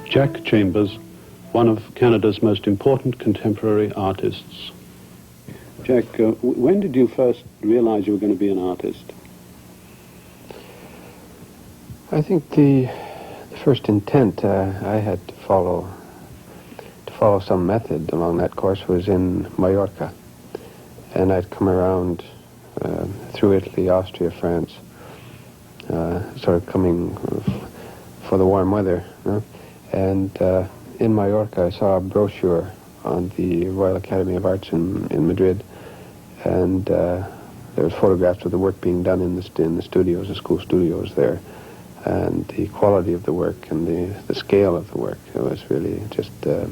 Jack Chambers, one of Canada's most important contemporary artists. Jack, when did you first realize you were going to be an artist? I think the first intent I had to follow some method along that course was in Mallorca. And I'd come around through Italy, Austria, France, sort of coming for the warm weather. You know? And in Mallorca, I saw a brochure on the Royal Academy of Arts in Madrid, and there was photographs of the work being done in the studios, the school studios there, and the quality of the work and the scale of the work. It was really just, it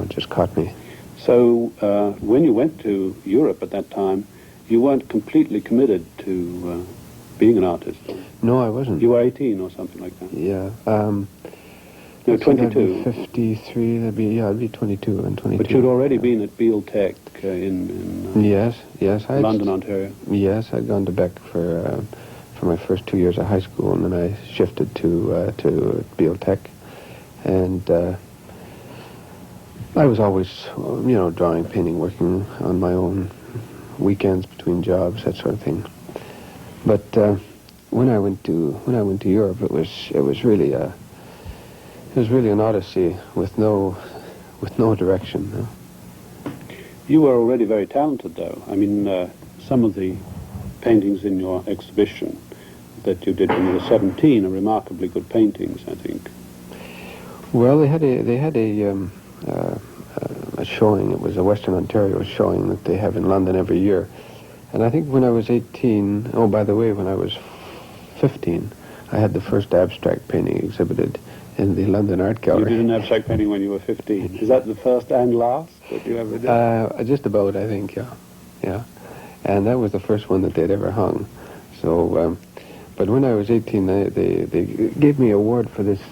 just caught me. So when you went to Europe at that time, you weren't completely committed to being an artist? No, I wasn't. You were 18 or something like that? Yeah. No, 22. 53, I'd be 22 and 22. But you'd already been at Beale Tech in yes, London, Ontario. Yes, I'd gone to Beck for my first 2 years of high school, and then I shifted to Beale Tech, and I was always, drawing, painting, working on my own weekends between jobs, that sort of thing. But when I went to Europe, it was really an odyssey with no direction. No? You were already very talented, though. I mean, some of the paintings in your exhibition that you did when you were 17 are remarkably good paintings, I think. Well, they had a showing. It was a Western Ontario showing that they have in London every year. And I think when I was 18, oh, by the way, when I was 15, I had the first abstract painting exhibited in the London Art Gallery. You did an abstract painting when you were 15. Is that the first and last that you ever did? Just about, I think, yeah. And that was the first one that they'd ever hung. So, but when I was 18, they gave me an award for this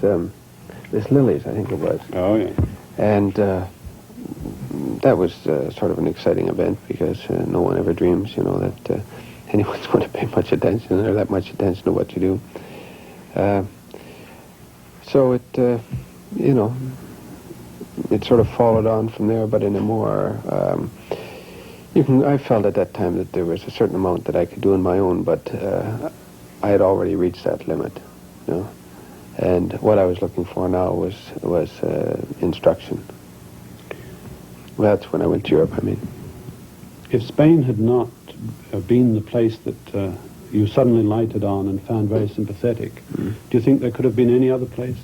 Lilies, I think it was. Oh, yeah. And that was sort of an exciting event because no one ever dreams, that anyone's going to pay much attention or that much attention to what you do. So it sort of followed on from there, but in a more, I felt at that time that there was a certain amount that I could do on my own, but I had already reached that limit, and what I was looking for now was instruction. Well, that's when I went to Europe, I mean. If Spain had not been the place that you suddenly lighted on and found very sympathetic, do you think there could have been any other place?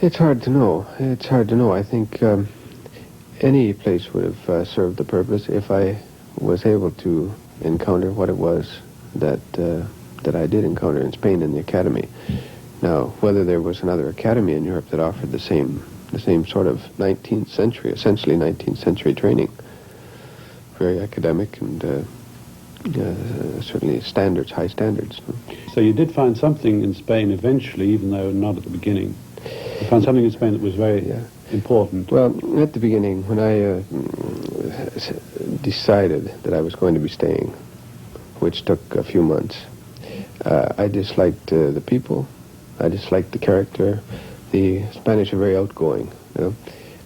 It's hard to know. I think any place would have served the purpose if I was able to encounter what it was that I did encounter in Spain in the academy. Now, whether there was another academy in Europe that offered the same sort of 19th century, essentially 19th century training, very academic and certainly high standards. So you did find something in Spain eventually, even though not at the beginning. You found something in Spain that was very important. Well, at the beginning, when I decided that I was going to be staying, which took a few months, I disliked the people, I disliked the character. The Spanish are very outgoing,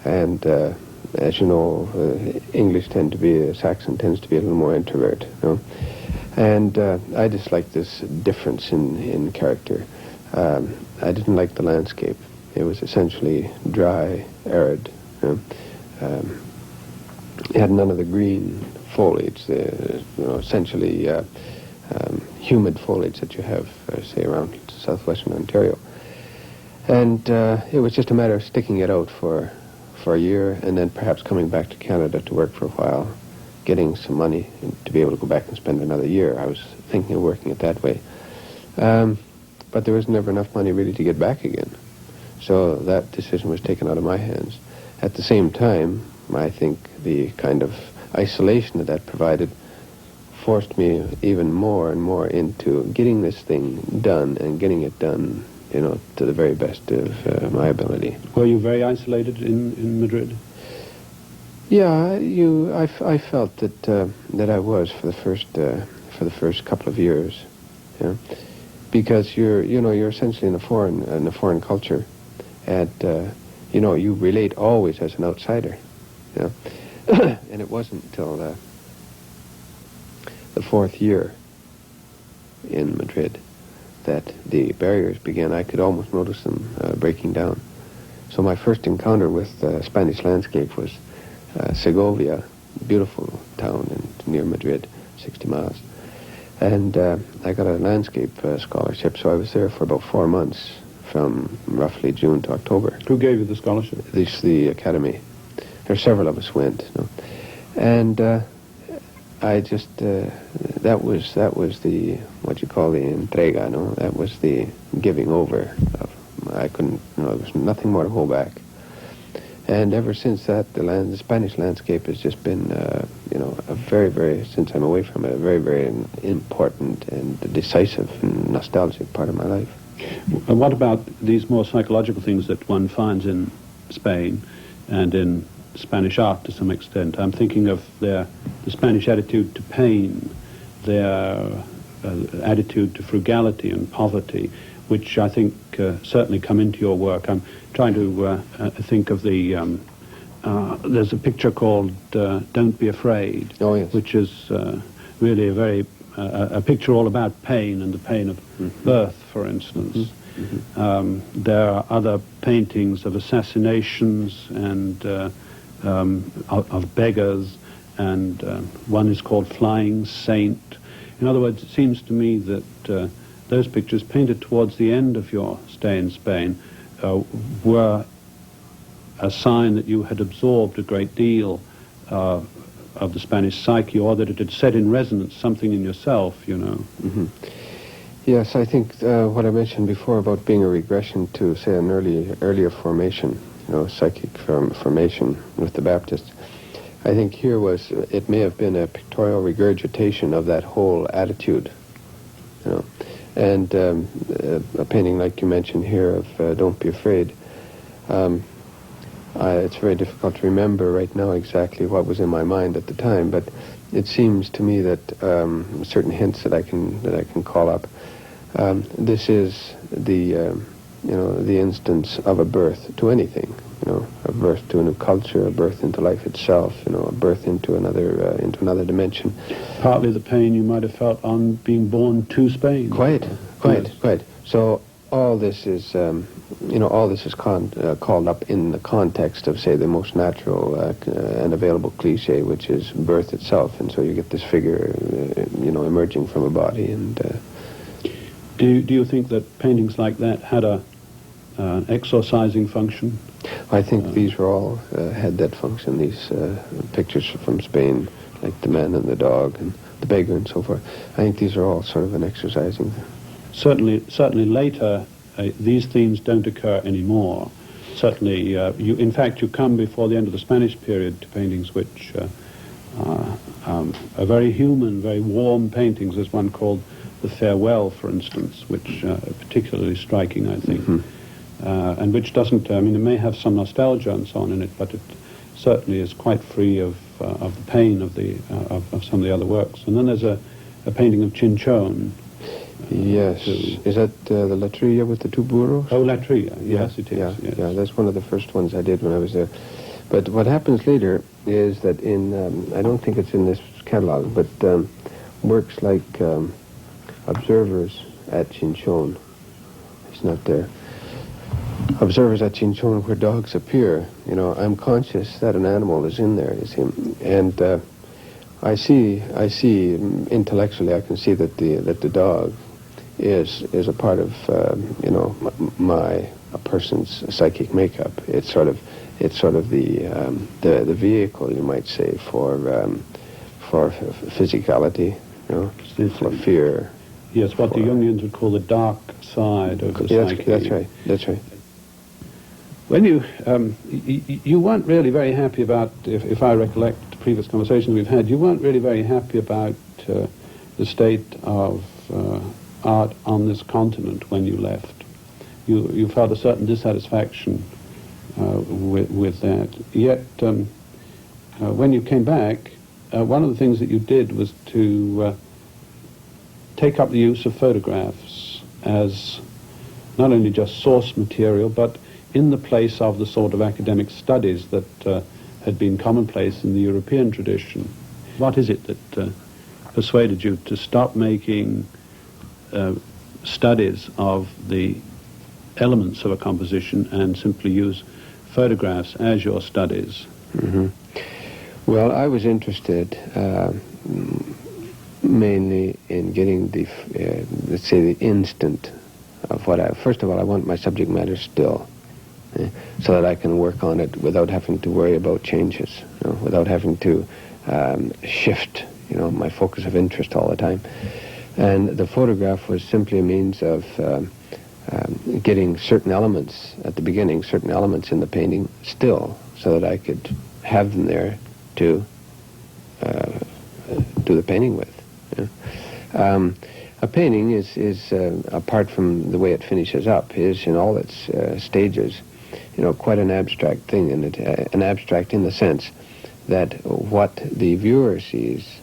and as you know, English Saxon tends to be a little more introvert, and I disliked this difference in character. I didn't like the landscape. It was essentially dry, arid. It had none of the green foliage, essentially humid foliage that you have, say, around southwestern Ontario. And it was just a matter of sticking it out for a year and then perhaps coming back to Canada to work for a while, getting some money to be able to go back and spend another year. I was thinking of working it that way. But there was never enough money really to get back again. So that decision was taken out of my hands. At the same time, I think the kind of isolation that provided forced me even more and more into getting this thing done and getting it done to the very best of my ability. Were you very isolated in Madrid? Yeah, I felt that I was for the first couple of years. because you're essentially in a foreign culture, and you relate always as an outsider, and it wasn't until the fourth year in Madrid that the barriers began. I could almost notice them breaking down. So my first encounter with Spanish landscape was Segovia, beautiful town near Madrid, 60 miles. And I got a landscape scholarship, so I was there for about 4 months, from roughly June to October. Who gave you the scholarship? The academy. There are several of us went, and I just that was the what you call the entrega, That was the giving over. I couldn't, there was nothing more to hold back. And ever since that, the Spanish landscape has just been, a very, very, since I'm away from it, a very, very important and decisive and nostalgic part of my life. And what about these more psychological things that one finds in Spain and in Spanish art to some extent? I'm thinking of the Spanish attitude to pain, their attitude to frugality and poverty, which I think certainly come into your work. I'm trying to think of there's a picture called Don't Be Afraid, oh, yes. which is really a picture all about pain and the pain of birth, for instance. There are other paintings of assassinations and of beggars, and one is called Flying Saint. In other words, it seems to me that those pictures painted towards the end of your stay in Spain were a sign that you had absorbed a great deal of the Spanish psyche, or that it had set in resonance something in yourself, Yes, I think what I mentioned before about being a regression to, say, an earlier formation, psychic formation with the Baptists, I think here it may have been a pictorial regurgitation of that whole attitude, And a painting like you mentioned here of Don't Be Afraid, it's very difficult to remember right now exactly what was in my mind at the time, but it seems to me that certain hints that I can call up. This is the instance of a birth to anything, a birth to a new culture, a birth into life itself, a birth into another dimension. Partly the pain you might have felt on being born to Spain. Quite. So all this is, called up in the context of, say, the most natural and available cliche, which is birth itself, and so you get this figure, emerging from a body. And do you think that paintings like that had an exorcising function? I think these were all had that function. These pictures from Spain, like the man and the dog and the beggar and so forth. I think these are all sort of an exercising. Certainly later, these themes don't occur anymore. Certainly, in fact, you come before the end of the Spanish period to paintings which are very human, very warm paintings. There's one called The Farewell, for instance, which are particularly striking, I think. And which doesn't, it may have some nostalgia and so on in it, but it certainly is quite free of the pain of some of the other works. And then there's a painting of Chinchón. Yes. Is that the La Trilla with the two burros? Oh, La Trilla, yes, it is. Yeah, that's one of the first ones I did when I was there. But what happens later is that I don't think it's in this catalog, but works like Observers at Chinchón. It's not there. Observers at Chinchón, where dogs appear. I'm conscious that an animal is in there, you see, and I see intellectually, I can see that the dog is a part of a person's psychic makeup. It's sort of the vehicle, you might say, for physicality, for fear. Yes, what the Jungians would call the dark side of the psyche. That's right. When you weren't really very happy about, if I recollect previous conversations we've had, you weren't really very happy about the state of art on this continent when you left. You felt a certain dissatisfaction with that. Yet, when you came back, one of the things that you did was to take up the use of photographs as not only just source material, but in the place of the sort of academic studies that had been commonplace in the European tradition. What is it that persuaded you to stop making studies of the elements of a composition and simply use photographs as your studies? Mm-hmm. Well, I was interested mainly in getting the, let's say, the instant of what first of all, I want my subject matter still, so that I can work on it without having to worry about changes, without having to shift, my focus of interest all the time. And the photograph was simply a means of getting certain elements at the beginning, certain elements in the painting still, so that I could have them there to do the painting with. A painting is apart from the way it finishes up, is in all its stages, quite an abstract thing, and an abstract in the sense that what the viewer sees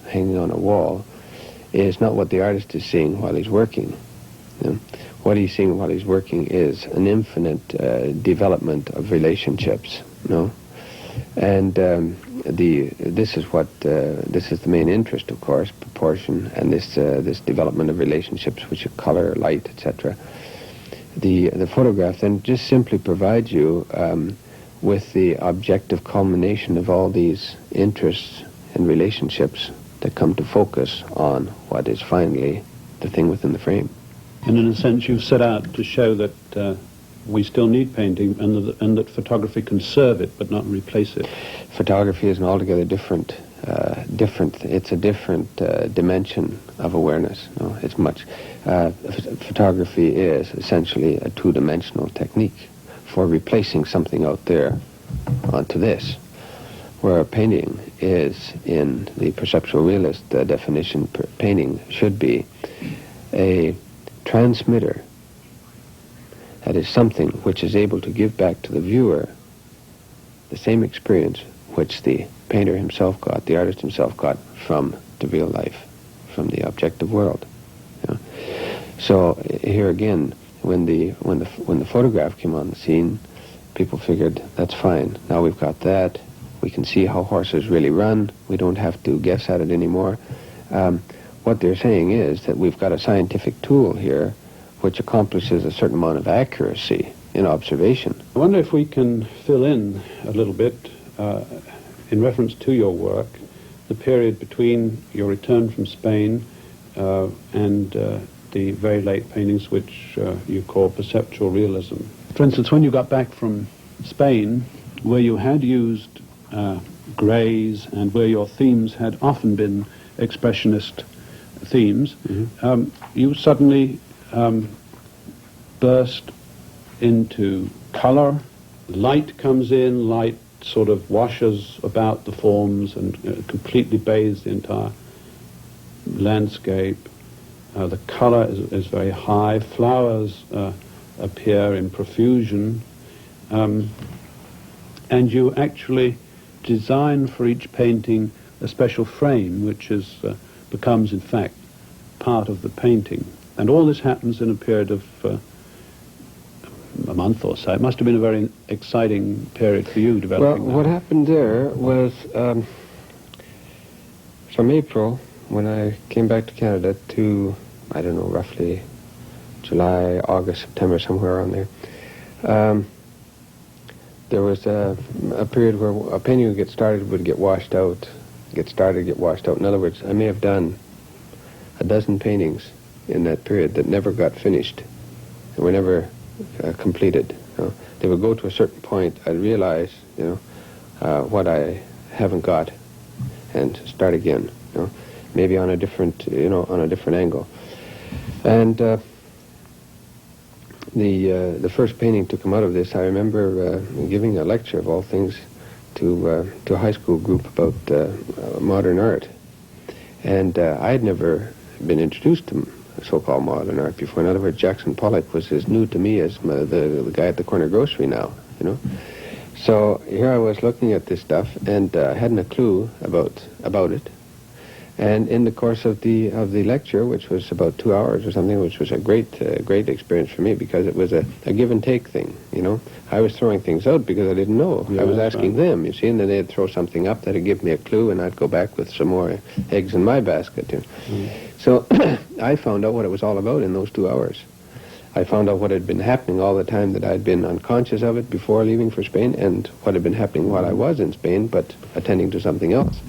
hanging on a wall is not what the artist is seeing while he's working. What he's seeing while he's working is an infinite development of relationships, and this is the main interest, of course, proportion, and this development of relationships, which are color, light, etc. The photograph then just simply provides you with the objective culmination of all these interests and relationships that come to focus on what is finally the thing within the frame. And in a sense, you've set out to show that we still need painting, and that photography can serve it but not replace it. Photography is an altogether different. It's a different dimension of awareness. It's much. Photography is essentially a two-dimensional technique for replacing something out there onto this, where a painting is, in the perceptual realist definition, painting should be a transmitter. That is something which is able to give back to the viewer the same experience which the painter himself got, the artist himself got from the real life, from the objective world. So here again, when the photograph came on the scene, people figured, that's fine. Now we've got that. We can see how horses really run. We don't have to guess at it anymore. What they're saying is that we've got a scientific tool here which accomplishes a certain amount of accuracy in observation. I wonder if we can fill in a little bit, in reference to your work, the period between your return from Spain and the very late paintings which you call perceptual realism. For instance, when you got back from Spain, where you had used greys and where your themes had often been expressionist themes, you suddenly burst into color. Light comes in, light sort of washes about the forms and completely bathes the entire landscape. The color is very high. Flowers appear in profusion. And you actually design for each painting a special frame, which becomes, in fact, part of the painting. And all this happens in a period of a month or so. It must have been a very exciting period for you developing Well, what happened there was from April, when I came back to Canada, to, I don't know, roughly July, August, September, somewhere around there, there was a period where a painting would get started, would get washed out, get started, get washed out. In other words, I may have done a dozen paintings in that period that never got finished and were never completed. They would go to a certain point, I'd realize, what I haven't got, and start again, maybe on a different, on a different angle. And the first painting to come out of this, I remember giving a lecture, of all things, to a high school group about modern art. And I had never been introduced to so-called modern art before. In other words, Jackson Pollock was as new to me as the guy at the corner grocery now, So here I was looking at this stuff and hadn't a clue about it. And in the course of the lecture, which was about 2 hours or something, which was a great experience for me, because it was a give and take thing, you know. I was throwing things out because I didn't know. Yeah, I was asking right. them, you see, and then they'd throw something up that'd give me a clue, and I'd go back with some more eggs in my basket. You know. So I found out what it was all about in those 2 hours. I found out what had been happening all the time that I'd been unconscious of it before leaving for Spain, and what had been happening while I was in Spain, but attending to something else.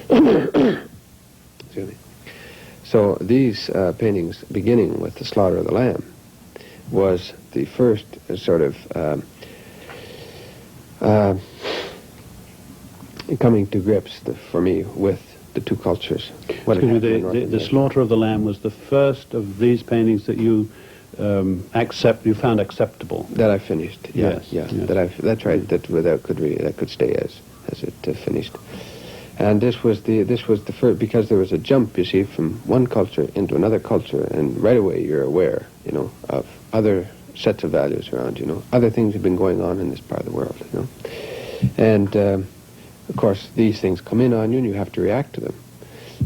Excuse me. So these paintings, beginning with the Slaughter of the Lamb, was the first sort of coming to grips for me with the two cultures. What had happened in North The America. Slaughter of the Lamb was the first of these paintings that you you found acceptable. That I finished. Yeah, Yes, yeah. yes. That's right. That could stay as it finished. And this was the first, because there was a jump, you see, from one culture into another culture, and right away you're aware, you know, of other sets of values around, you know, other things have been going on in this part of the world, you know. And of course, these things come in on you, and you have to react to them.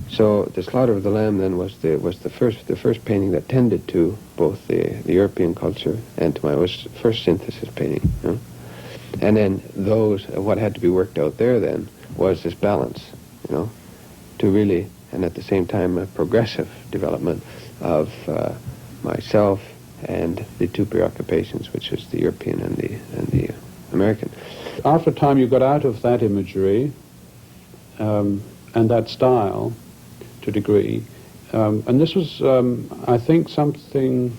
So the Slaughter of the Lamb then was the first painting that tended to both the European culture and to my first synthesis painting, you know. And then what had to be worked out there then was this balance, you know, to really, and at the same time, a progressive development of myself and the two preoccupations, which is the European and the American. After a time, you got out of that imagery and that style to a degree, and this was, I think, something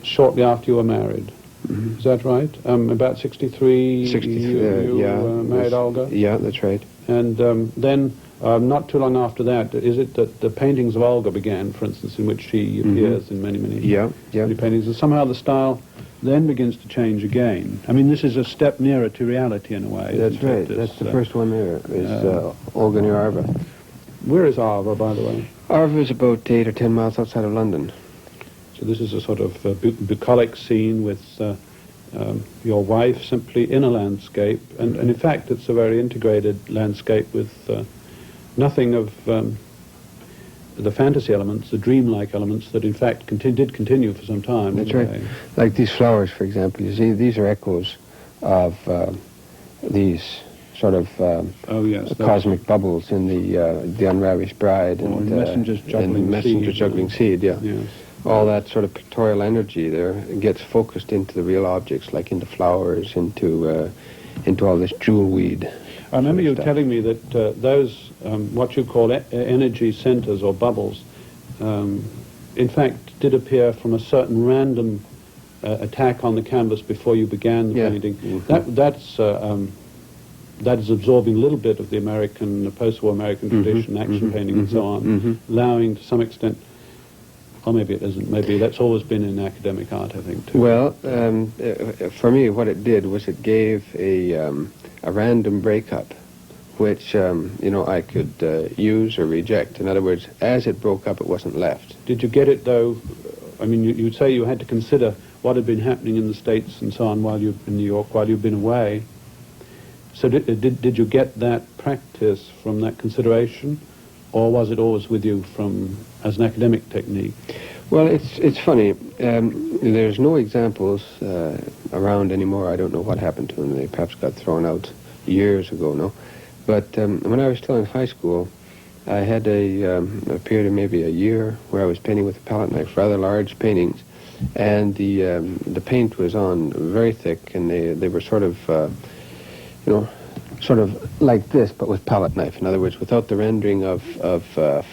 shortly after you were married. Mm-hmm. Is that right? About 63, 63, you married Olga? Yeah, that's right. And then, not too long after that, is it that the paintings of Olga began, for instance, in which she appears in many paintings, and somehow the style then begins to change again. I mean, this is a step nearer to reality in a way. That's right. That's the first one there, is Olga near Arva. Where is Arva, by the way? Arva is about 8 or 10 miles outside of London. So this is a sort of bucolic scene with your wife simply in a landscape, and in fact it's a very integrated landscape with nothing of the fantasy elements, the dreamlike elements that in fact did continue for some time. That's right. Like these flowers, for example, you see, these are echoes of these sort of cosmic bubbles in the Unravished Bride and Messenger's Juggling Seed, yeah. Yes. All that sort of pictorial energy there gets focused into the real objects, like into flowers, into all this jewel weed. I remember you telling me that those, what you call energy centers or bubbles, in fact did appear from a certain random attack on the canvas before you began the painting. Mm-hmm. That is absorbing a little bit of the American, post-war American tradition, action painting and so on, allowing to some extent. Or maybe it isn't. Maybe that's always been in academic art, I think, too. Well, for me, what it did was it gave a random breakup, which, I could use or reject. In other words, as it broke up, it wasn't left. Did you get it, though? I mean, you'd say you had to consider what had been happening in the States and so on while you in New York, while you've been away. So did you get that practice from that consideration? Or was it always with you as an academic technique? Well, it's funny. There's no examples around anymore. I don't know what happened to them. They perhaps got thrown out years ago, no? But when I was still in high school, I had a period of maybe a year where I was painting with a palette knife, rather large paintings, and the paint was on very thick, and they were sort of, sort of like this, but with palette knife. In other words, without the rendering of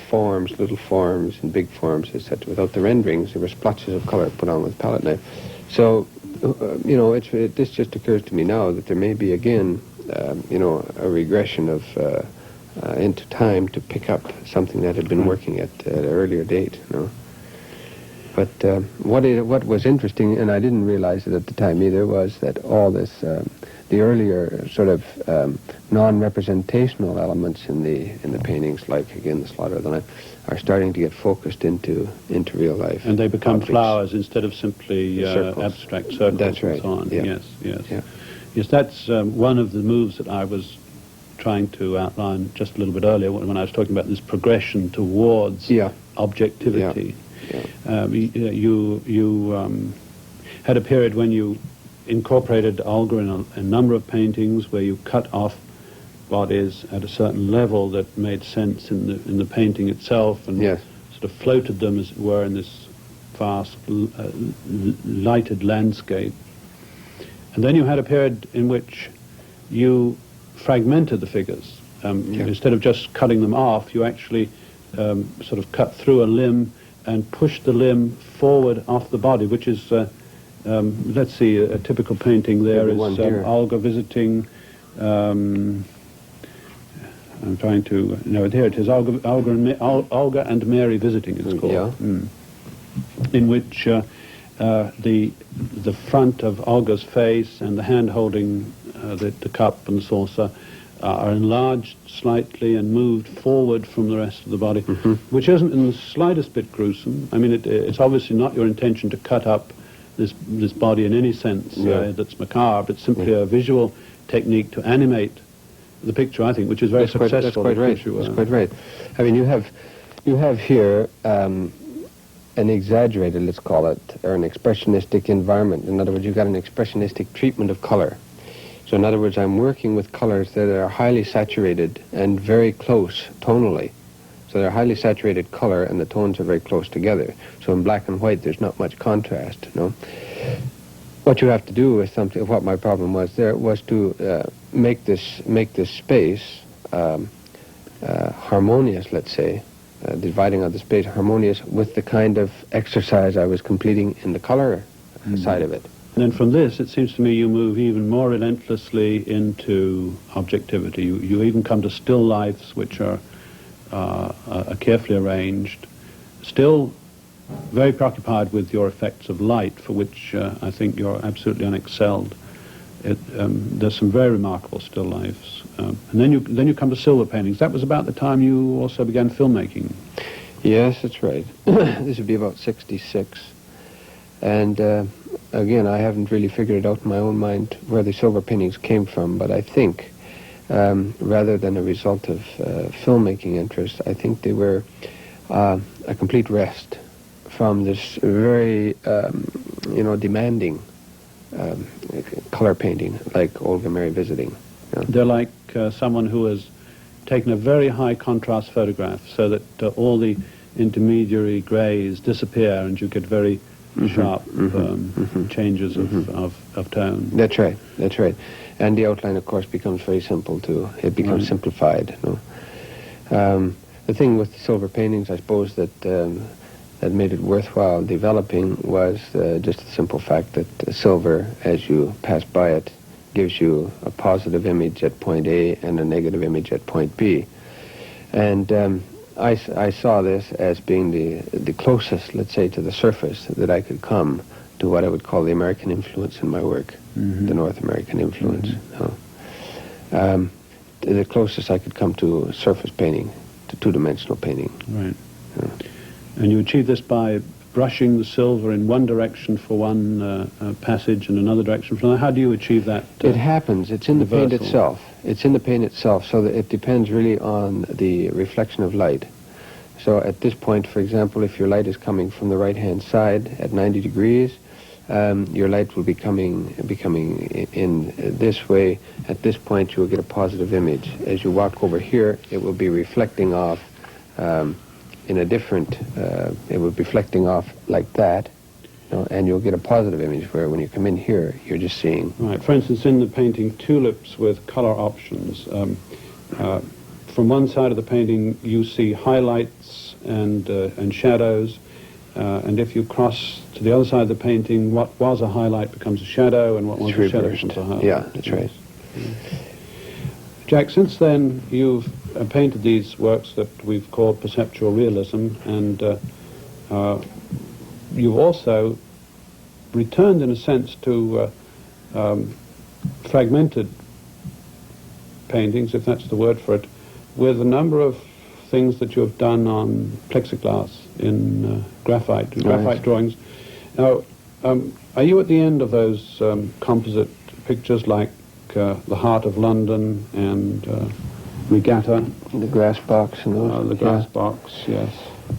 forms, little forms and big forms, etc. Without the renderings, there were splotches of color put on with palette knife. So, this just occurs to me now that there may be again, a regression of into time to pick up something that had been working at an earlier date. But what was interesting, and I didn't realize it at the time either, was that all this. The earlier sort of non-representational elements in the paintings, like again the Slaughter of the Lamb, are starting to get focused into real life. And they become objects. Flowers instead of simply abstract circles. That's right. And so on. Yeah. Yes. Yes, that's one of the moves that I was trying to outline just a little bit earlier when I was talking about this progression towards objectivity. You had a period when you incorporated Olga in a number of paintings where you cut off what is at a certain level that made sense in the painting itself, and sort of floated them, as it were, in this vast lighted landscape. And then you had a period in which you fragmented the figures. Instead of just cutting them off, you actually sort of cut through a limb and pushed the limb forward off the body, which is, let's see, a typical painting there is Olga visiting, I'm trying to, no, here it is, Olga and Mary visiting, it's called. In which the front of Olga's face and the hand holding the cup and the saucer are enlarged slightly and moved forward from the rest of the body, which isn't in the slightest bit gruesome. I mean, it's obviously not your intention to cut up this body in any sense that's macabre. It's simply a visual technique to animate the picture, I think, which is very successful. That's quite right. That's quite right. I mean, you have here an exaggerated, let's call it, or an expressionistic environment. In other words, you've got an expressionistic treatment of color. So in other words, I'm working with colors that are highly saturated and very close tonally. So they're highly saturated color and the tones are very close together. So in black and white, there's not much contrast, you know. What you have to do is something, what my problem was there, was to make this space harmonious, let's say, dividing of the space harmonious with the kind of exercise I was completing in the color side of it. And then from this, it seems to me you move even more relentlessly into objectivity. You even come to still lifes, which are carefully arranged, still very preoccupied with your effects of light, for which I think you're absolutely unexcelled. There's some very remarkable still lifes. And then you come to silver paintings. That was about the time you also began filmmaking. Yes, that's right. This would be about 66. And again, I haven't really figured it out in my own mind where the silver paintings came from, but I think rather than a result of filmmaking interest, I think they were a complete rest from this very, demanding color painting, like Olga Mary Visiting. Yeah. They're like someone who has taken a very high contrast photograph so that all the intermediary grays disappear and you get very sharp changes of tone. That's right, that's right. And the outline, of course, becomes very simple, too. It becomes simplified. You know? The thing with the silver paintings, I suppose, that made it worthwhile developing was just the simple fact that silver, as you pass by it, gives you a positive image at point A and a negative image at point B. And I saw this as being the closest, let's say, to the surface that I could come to what I would call the American influence in my work, the North American influence. The closest I could come to surface painting, to two-dimensional painting. Right. And you achieve this by brushing the silver in one direction for one passage and another direction for another. How do you achieve that? It happens. It's in the paint itself. It's in the paint itself, so that it depends really on the reflection of light. So at this point, for example, if your light is coming from the right-hand side at 90 degrees, your light will be becoming in this way. At this point, you will get a positive image. As you walk over here, it will be reflecting off in a different, it will be reflecting off like that, you know, and you'll get a positive image where when you come in here, you're just seeing. Right. For instance, in the painting Tulips with color options, from one side of the painting you see highlights and shadows, and if you cross to the other side of the painting, what was a highlight becomes a shadow, and what was a shadow becomes a highlight. Yeah, that's right. Jack, since then you've painted these works that we've called perceptual realism, and you've also returned, in a sense, to fragmented paintings, if that's the word for it, with a number of things that you have done on plexiglass in graphite drawings. Now, are you at the end of those composite pictures like The Heart of London and Regatta. The grass box and those. The grass box, yes.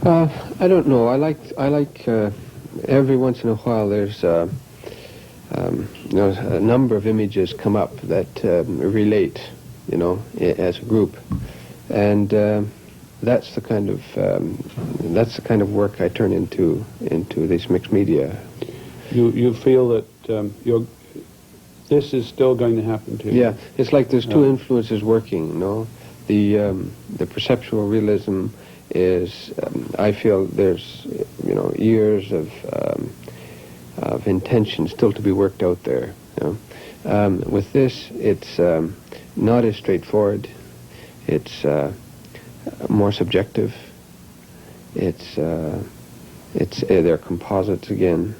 I don't know. I like every once in a while there's a number of images come up that relate, as a group, and that's the kind of work I turn into this mixed media. You feel that this is still going to happen to you? Yeah, it's like there's two influences working. The perceptual realism is, I feel there's years of intention still to be worked out there. With this, it's not as straightforward. It's more subjective. They're composites again,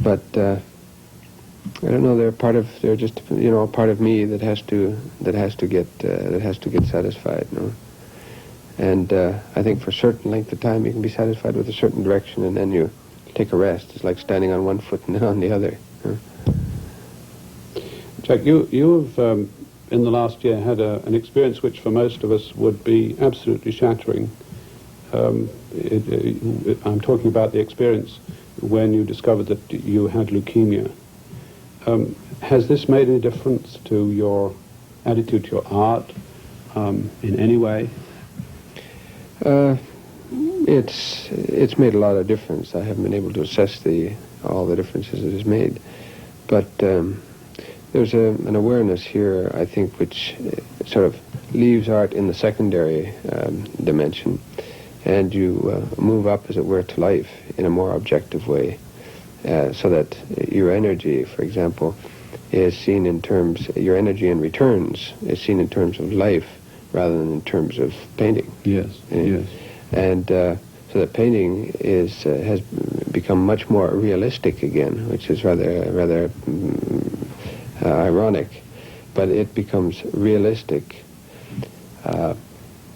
but I don't know. They're just a part of me that has to get satisfied. And I think for a certain length of time you can be satisfied with a certain direction, and then you take a rest. It's like standing on one foot and then on the other. Jack, you've in the last year had an experience which for most of us would be absolutely shattering. I'm talking about the experience when you discovered that you had leukemia. Has this made any difference to your attitude to your art in any way? It's made a lot of difference. I haven't been able to assess all the differences it has made, but there's an awareness here, I think, which sort of leaves art in the secondary dimension, and you move up, as it were, to life in a more objective way, so that your energy, for example, is seen in terms, your energy and returns is seen in terms of life rather than in terms of painting. Yes, yes. And so that painting has become much more realistic again, which is rather ironic, but it becomes realistic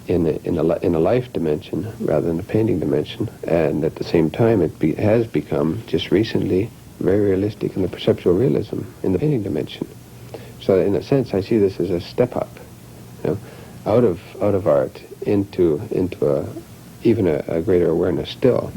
in a life dimension rather than a painting dimension, and at the same time it has become just recently very realistic in the perceptual realism in the painting dimension. So in a sense, I see this as a step up, out of art into even a greater awareness still.